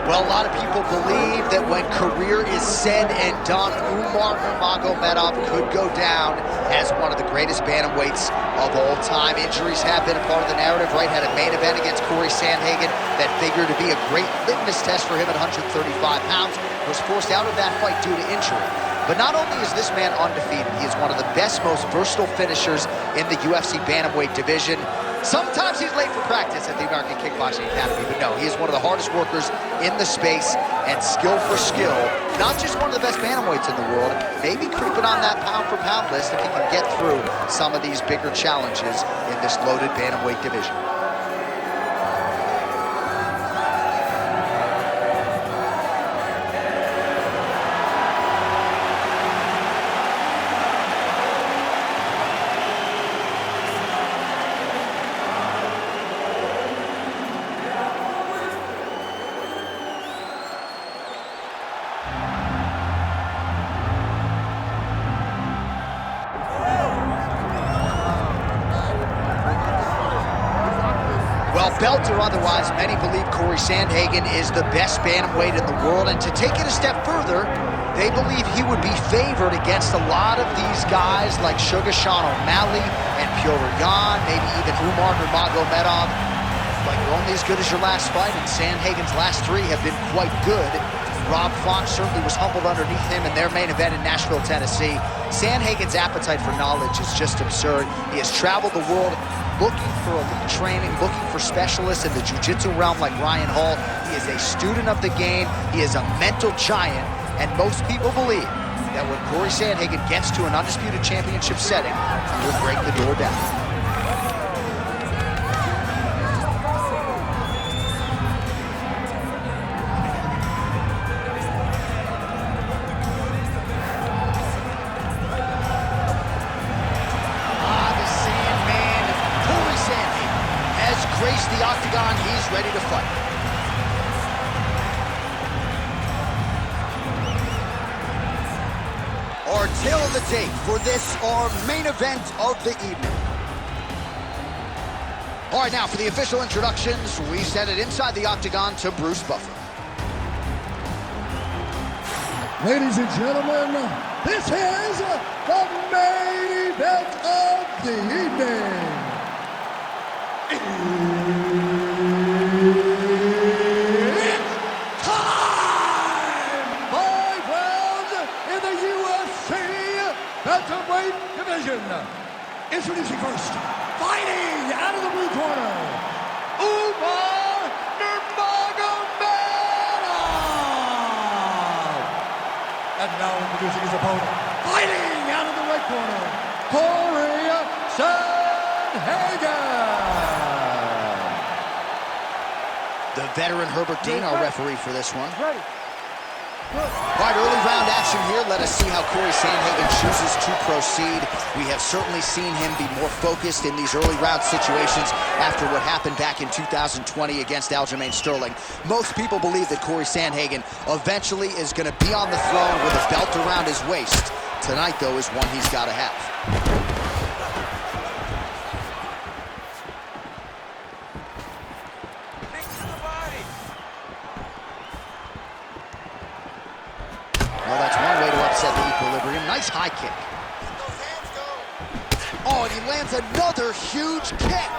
Well, a lot of people believe that when career is said and done, Umar Nurmagomedov could go down as one of the greatest bantamweights of all time. Injuries have been a part of the narrative, right? Had a main event against Cory Sandhagen that figured to be a great litmus test for him at 135 pounds. Was forced out of that fight due to injury. But not only is this man undefeated, he is one of the best, most versatile finishers in the UFC bantamweight division. Sometimes he's late for practice at the American Kickboxing Academy, but no, he is one of the hardest workers in the space, and skill for skill, not just one of the best bantamweights in the world, maybe creeping on that pound-for-pound list if he can get through some of these bigger challenges in this loaded bantamweight division. Well, belt or otherwise, many believe Cory Sandhagen is the best bantamweight in the world, and to take it a step further, they believe he would be favored against a lot of these guys like Sugar Sean O'Malley and Petr Yan, maybe even Umar Nurmagomedov. But you're only as good as your last fight, and Sandhagen's last three have been quite good. Rob Font certainly was humbled underneath him in their main event in Nashville, Tennessee. Sandhagen's appetite for knowledge is just absurd. He has traveled the world looking for elite training, looking for specialists in the jiu-jitsu realm like Ryan Hall. He is a student of the game. He is a mental giant, and most people believe that when Cory Sandhagen gets to an undisputed championship setting, he will break the door down. Graced the octagon, he's ready to fight. Our tale of the tape for this, our main event of the evening. All right, now for the official introductions, we send it inside the octagon to Bruce Buffer. Ladies and gentlemen, this is the main event of the evening. It's time! 5 rounds in the UFC bantamweight division. Introducing first, fighting out of the blue corner, Umar Nurmagomedov. And now introducing his opponent, fighting out of the red corner, Cory Sandhagen. The veteran Herbert Dean, our referee for this one. Ready. All right, early round action here. Let us see how Cory Sandhagen chooses to proceed. We have certainly seen him be more focused in these early round situations after what happened back in 2020 against Aljamain Sterling. Most people believe that Cory Sandhagen eventually is going to be on the throne with a belt around his waist. Tonight, though, is one he's got to have. Well, that's one way to upset the equilibrium. Nice high kick. Oh, and he lands another huge kick.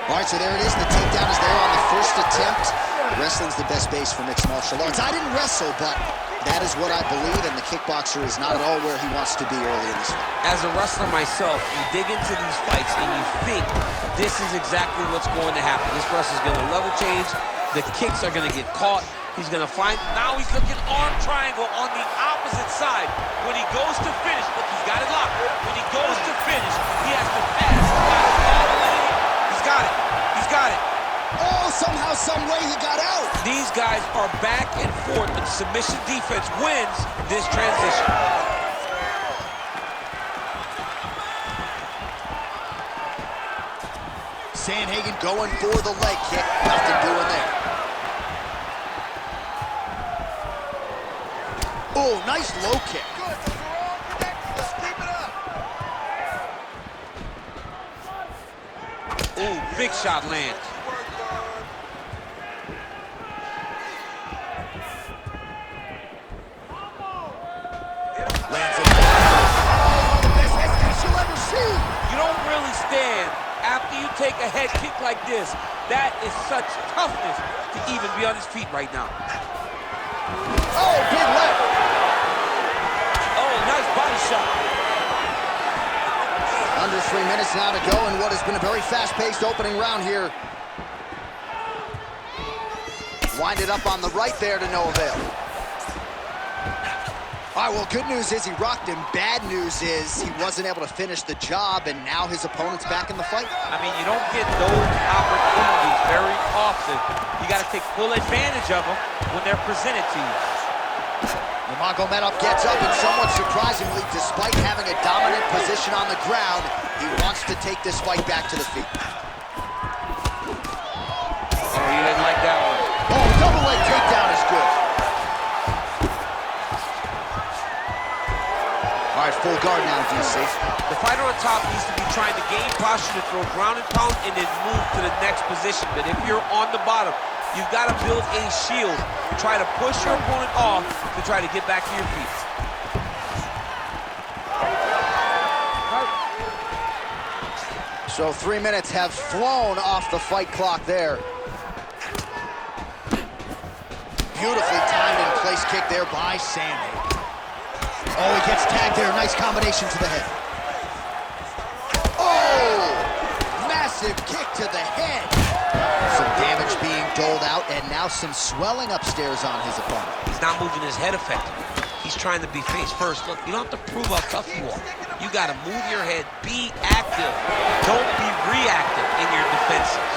All right, so there it is. The takedown is there on the first attempt. Wrestling's the best base for mixed martial arts. I didn't wrestle, but that is what I believe, and the kickboxer is not at all where he wants to be early in this fight. As a wrestler myself, you dig into these fights and you think this is exactly what's going to happen. This wrestler's going to level change. The kicks are going to get caught. He's going to find, now he's looking arm triangle on the opposite side. When he goes to finish, look, he's got it locked. When he goes to finish, he has to pass. He's got it. He's got it. Oh, somehow, some way he got out. These guys are back and forth, and submission defense wins this transition. Sandhagen going for the leg kick. Nothing doing there. Oh, nice low kick. Good, those are all connected. Let's keep it up. Ooh, big shot lands. understand, after you take a head kick like this, that is such toughness to even be on his feet right now. Oh, big left. Oh, nice body shot. Under 3 minutes now to go in what has been a very fast-paced opening round here. Winded up on the right there to no avail. All right, well, good news is he rocked him. Bad news is he wasn't able to finish the job, and now his opponent's back in the fight. I mean, you don't get those opportunities very often. You got to take full advantage of them when they're presented to you. Nurmagomedov gets up, and somewhat surprisingly, despite having a dominant position on the ground, he wants to take this fight back to the feet. Oh, you didn't like that one. Oh, double leg takedown is good. All right, full guard now, DC. The fighter on top needs to be trying to gain posture to throw ground and pound and then move to the next position. But if you're on the bottom, you've got to build a shield. Try to push your opponent off to try to get back to your feet. So 3 minutes have flown off the fight clock there. Beautifully timed and place kick there by Sandhagen. Oh, he gets tagged there. Nice combination to the head. Oh! Massive kick to the head. Some damage being doled out, and now some swelling upstairs on his opponent. He's not moving his head effectively. He's trying to be face first. Look, you don't have to prove how tough you are. You got to move your head. Be active. Don't be reactive in your defenses.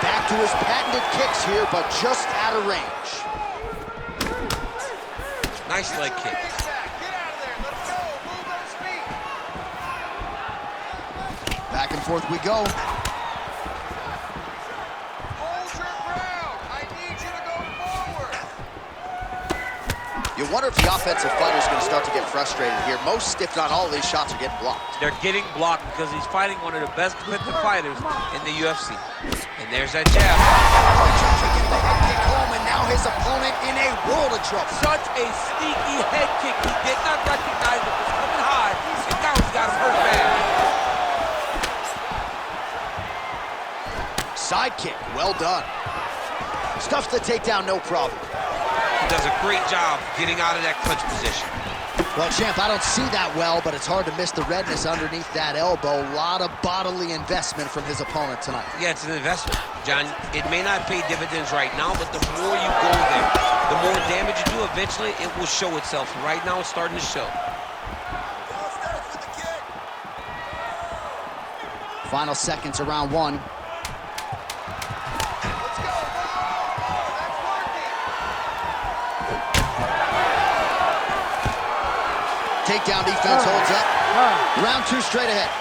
Back to his patented kicks here, but just out of range. Nice leg kick. Back and forth we go. Hold your ground. I need you to go forward. You wonder if the offensive fighter is going to start to get frustrated here. Most, if not all, of these shots are getting blocked. They're getting blocked because he's fighting one of the best defensive fighters in the UFC. And there's that jab. Taking the head kick home, and now his opponent in a world of trouble. Such a sneaky head kick. He did not recognize it was coming high, and now he's got him hurt bad. Side kick, well done. Stuffs the takedown, no problem. He does a great job getting out of that clinch position. Well, champ, I don't see that well, but it's hard to miss the redness underneath that elbow. A lot of bodily investment from his opponent tonight. Yeah, it's an investment, John. It may not pay dividends right now, but the more you go there, the more damage you do, eventually it will show itself. Right now, it's starting to show. Final seconds of round one. Takedown defense holds up. Round two straight ahead.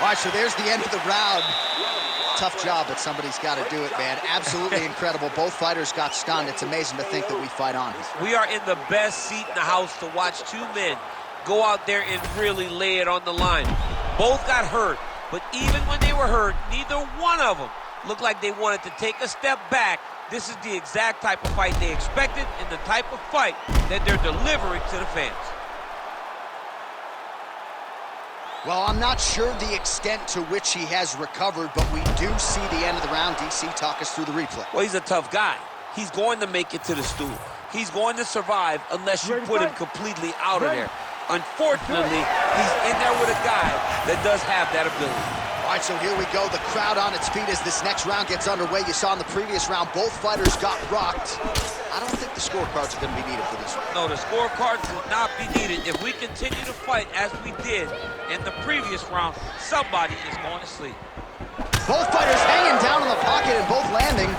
All right, so there's the end of the round. Tough job, but somebody's got to do it, man. Absolutely incredible. Both fighters got stunned. It's amazing to think that we fight on. We are in the best seat in the house to watch two men go out there and really lay it on the line. Both got hurt, but even when they were hurt, neither one of them looked like they wanted to take a step back. This is the exact type of fight they expected and the type of fight that they're delivering to the fans. Well, I'm not sure the extent to which he has recovered, but we do see the end of the round. DC, talk us through the replay. Well, he's a tough guy. He's going to make it to the stool. He's going to survive unless you put him completely out of there. Unfortunately, he's in there with a guy that does have that ability. All right, so here we go. The crowd on its feet as this next round gets underway. You saw in the previous round, both fighters got rocked. I don't think the scorecards are going to be needed for this one. No, the scorecards will not be needed. If we continue to fight as we did in the previous round, somebody is going to sleep. Both fighters hanging down in the pocket and both landing.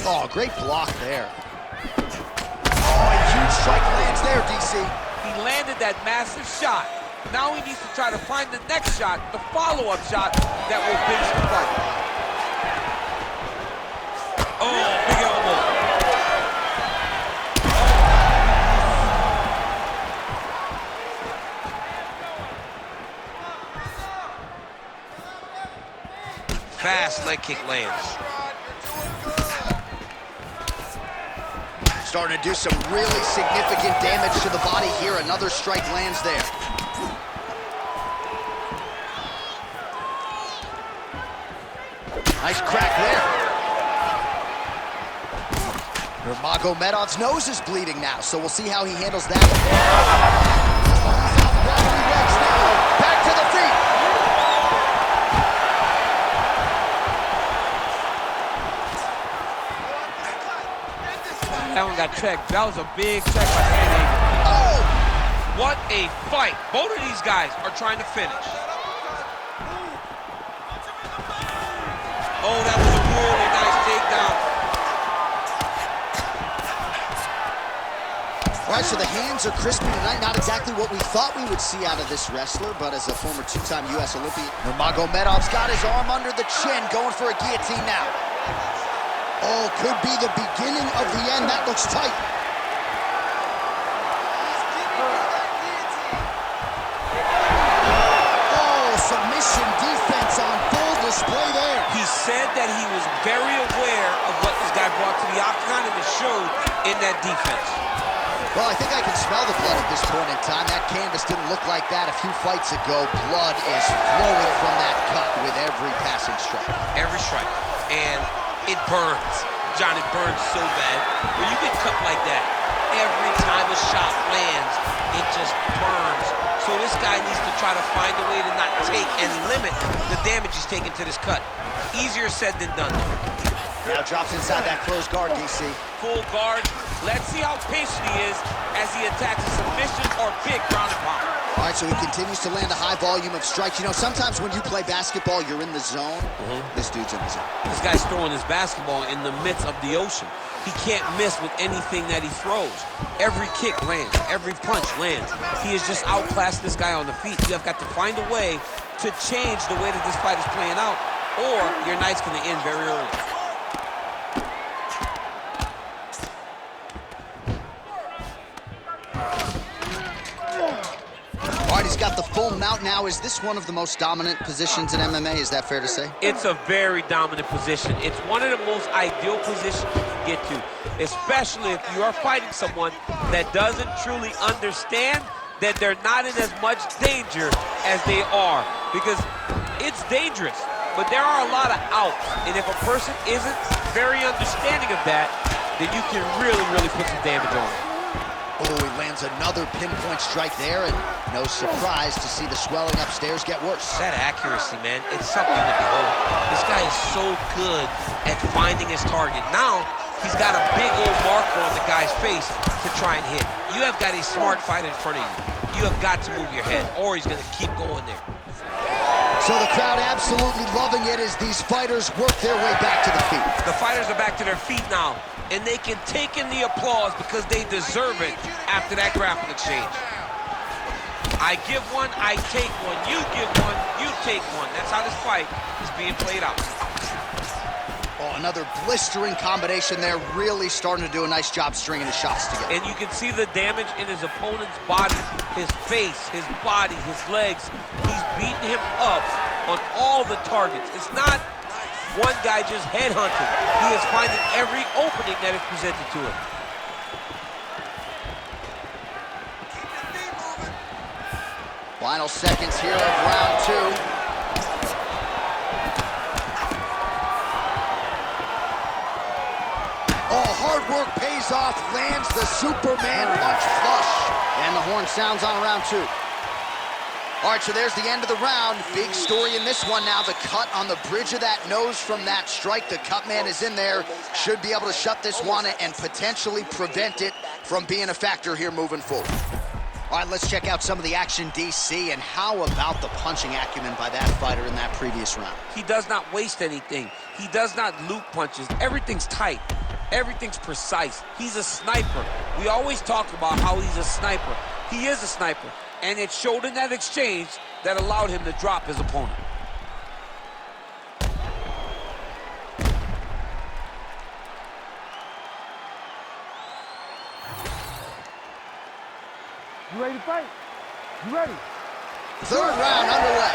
Oh, great block there. Oh, a huge strike lands there, DC. He landed that massive shot. Now he needs to try to find the next shot, the follow-up shot that will finish the fight. Oh, big elbow. Fast leg kick lands. Starting to do some really significant damage to the body here. Another strike lands there. Nice crack there. Nurmagomedov's nose is bleeding now, so we'll see how he handles that. Back to the feet. That one got checked. That was a big check by Sandhagen. Oh! What a fight. Both of these guys are trying to finish. Oh, that was a really nice takedown. All right, so the hands are crispy tonight. Not exactly what we thought we would see out of this wrestler, but as a former two-time U.S. Olympian, Nurmagomedov's got his arm under the chin, going for a guillotine now. Oh, could be the beginning of the end. That looks tight. Oh, submission defense on full display there. He said that he was very aware of what this guy brought to the octagon, and it showed in that defense. Well, I think I can smell the blood at this point in time. That canvas didn't look like that a few fights ago. Blood is flowing from that cut with every passing strike. Every strike. And it burns. John, it burns so bad. When you get cut like that, every time a shot lands, it just burns. So this guy needs to try to find a way to not take and limit the damage he's taking to this cut. Easier said than done. Now drops inside that closed guard, DC. Full guard. Let's see how patient he is as he attacks a submission or big ground and pound. All right, so he continues to land a high volume of strikes. You know, sometimes when you play basketball, you're in the zone. This dude's in the zone. This guy's throwing his basketball in the midst of the ocean. He can't miss with anything that he throws. Every kick lands. Every punch lands. He has just outclassed this guy on the feet. You have got to find a way to change the way that this fight is playing out, or your night's going to end very early. He's got the full mount now. Is this one of the most dominant positions in MMA? Is that fair to say? It's a very dominant position. It's one of the most ideal positions you can get to, especially if you are fighting someone that doesn't truly understand that they're not in as much danger as they are, because it's dangerous, but there are a lot of outs, and if a person isn't very understanding of that, then you can really, really put some damage on them. Oh, he lands another pinpoint strike there, and no surprise to see the swelling upstairs get worse. That accuracy, man, it's something to behold. This guy is so good at finding his target. Now, he's got a big old marker on the guy's face to try and hit. You have got a smart fight in front of you. You have got to move your head, or he's going to keep going there. So the crowd absolutely loving it as these fighters work their way back to the feet. The fighters are back to their feet now, and they can take in the applause because they deserve it after that grappling exchange. I give one, I take one. You give one, you take one. That's how this fight is being played out. Oh, another blistering combination there, really starting to do a nice job stringing his shots together. And you can see the damage in his opponent's body, his face, his body, his legs. He's beating him up on all the targets. It's not one guy just headhunting. He is finding every opening that is presented to him. Final seconds here of round two. Oh, hard work pays off, lands the Superman punch flush. And the horn sounds on round two. All right, so there's the end of the round. Big story in this one now. The cut on the bridge of that nose from that strike. The cut man is in there. Should be able to shut this one and potentially prevent it from being a factor here moving forward. All right, let's check out some of the action, DC, and how about the punching acumen by that fighter in that previous round? He does not waste anything. He does not loop punches. Everything's tight. Everything's precise. He's a sniper. We always talk about how he's a sniper. He is a sniper, and it showed in that exchange that allowed him to drop his opponent. You ready to fight? You ready? Third round underway.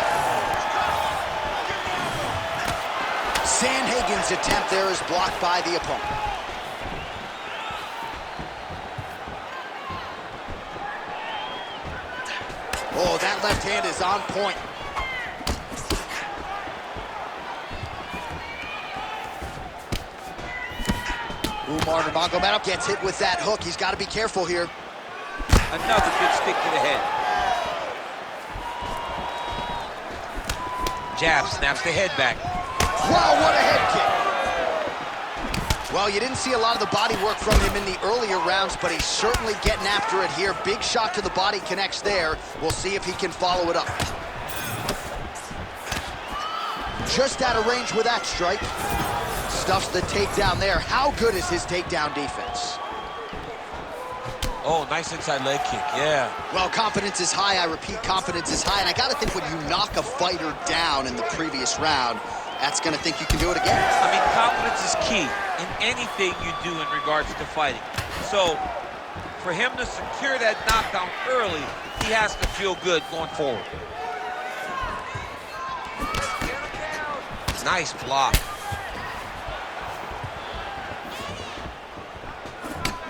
Sandhagen's attempt there is blocked by the opponent. Oh, that left hand is on point. Umar Nurmagomedov gets hit with that hook. He's got to be careful here. Another good stick to the head. Jab, snaps the head back. Wow, what a head kick. Well, you didn't see a lot of the body work from him in the earlier rounds, but he's certainly getting after it here. Big shot to the body connects there. We'll see if he can follow it up. Just out of range with that strike. Stuffs the takedown there. How good is his takedown defense? Oh, nice inside leg kick, yeah. Well, confidence is high. I repeat, confidence is high. And I got to think when you knock a fighter down in the previous round, that's going to think you can do it again. I mean, confidence is key in anything you do in regards to fighting. So, for him to secure that knockdown early, he has to feel good going forward. Nice block.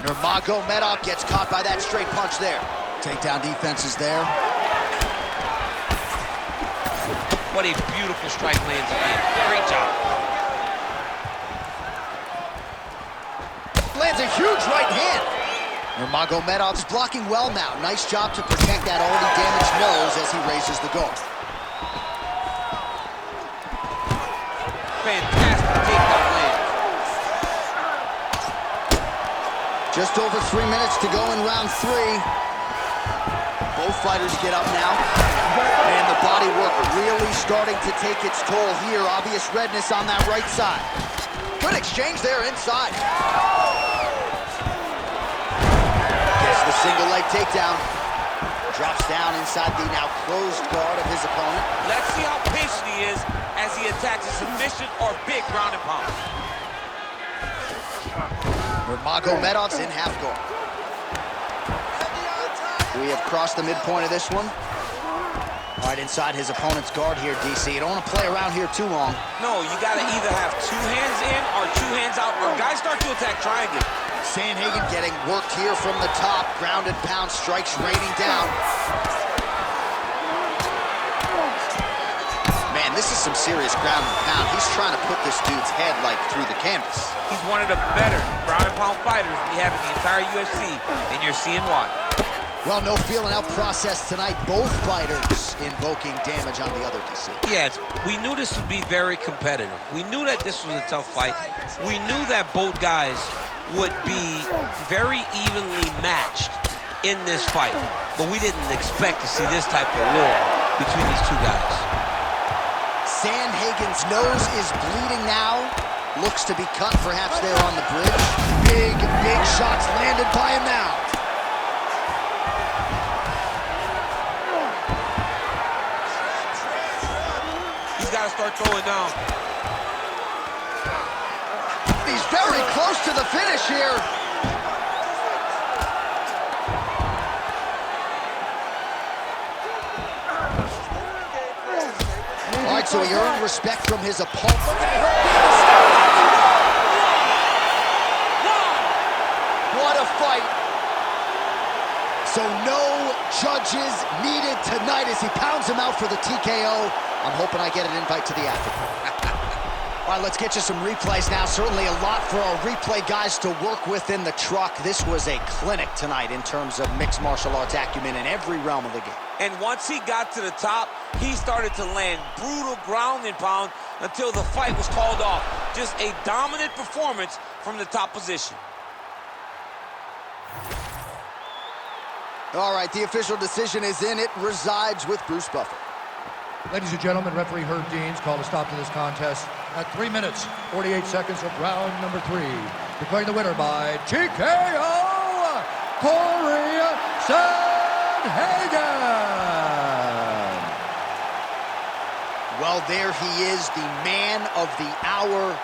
Nurmagomedov gets caught by that straight punch there. Takedown defense is there. What a beautiful strike lands again. Great job. Lands a huge right hand. Nurmagomedov's blocking well now. Nice job to protect that already damaged nose as he raises the guard. Fantastic takedown land. Just over 3 minutes to go in round 3. Both fighters get up now. And the body work really starting to take its toll here. Obvious redness on that right side. Good exchange there inside. Gets the single leg takedown. Drops down inside the now closed guard of his opponent. Let's see how patient he is as he attacks a submission or big ground and pound. Nurmagomedov's in half guard. We have crossed the midpoint of this one. All right, inside his opponent's guard here, DC. You don't want to play around here too long. No, you got to either have 2 hands in or 2 hands out, or guys start to attack triangle. Sandhagen getting worked here from the top. Ground and pound strikes raining down. Man, this is some serious ground and pound. He's trying to put this dude's head, like, through the canvas. He's one of the better ground and pound fighters we have in the entire UFC, and you're seeing why. Well, no feeling out process tonight. Both fighters invoking damage on the other, DC. Yes, we knew this would be very competitive. We knew that this was a tough fight. We knew that both guys would be very evenly matched in this fight, but we didn't expect to see this type of war between these two guys. Sandhagen's nose is bleeding now. Looks to be cut, perhaps there on the bridge. Big shots landed by him now. He's got to start throwing down. He's very close to the finish here. All right, so he earned respect from his opponent. What a fight. So no judges needed tonight as he pounds him out for the TKO. I'm hoping I get an invite to the after. All right, let's get you some replays now. Certainly a lot for our replay guys to work with in the truck. This was a clinic tonight in terms of mixed martial arts acumen in every realm of the game. And once he got to the top, he started to land brutal ground and pound until the fight was called off. Just a dominant performance from the top position. All right, the official decision is in. It resides with Bruce Buffer. Ladies and gentlemen, referee Herb Deans called a stop to this contest at 3 minutes, 48 seconds of round number 3. Declaring the winner by TKO, Cory Sandhagen. Well, there he is, the man of the hour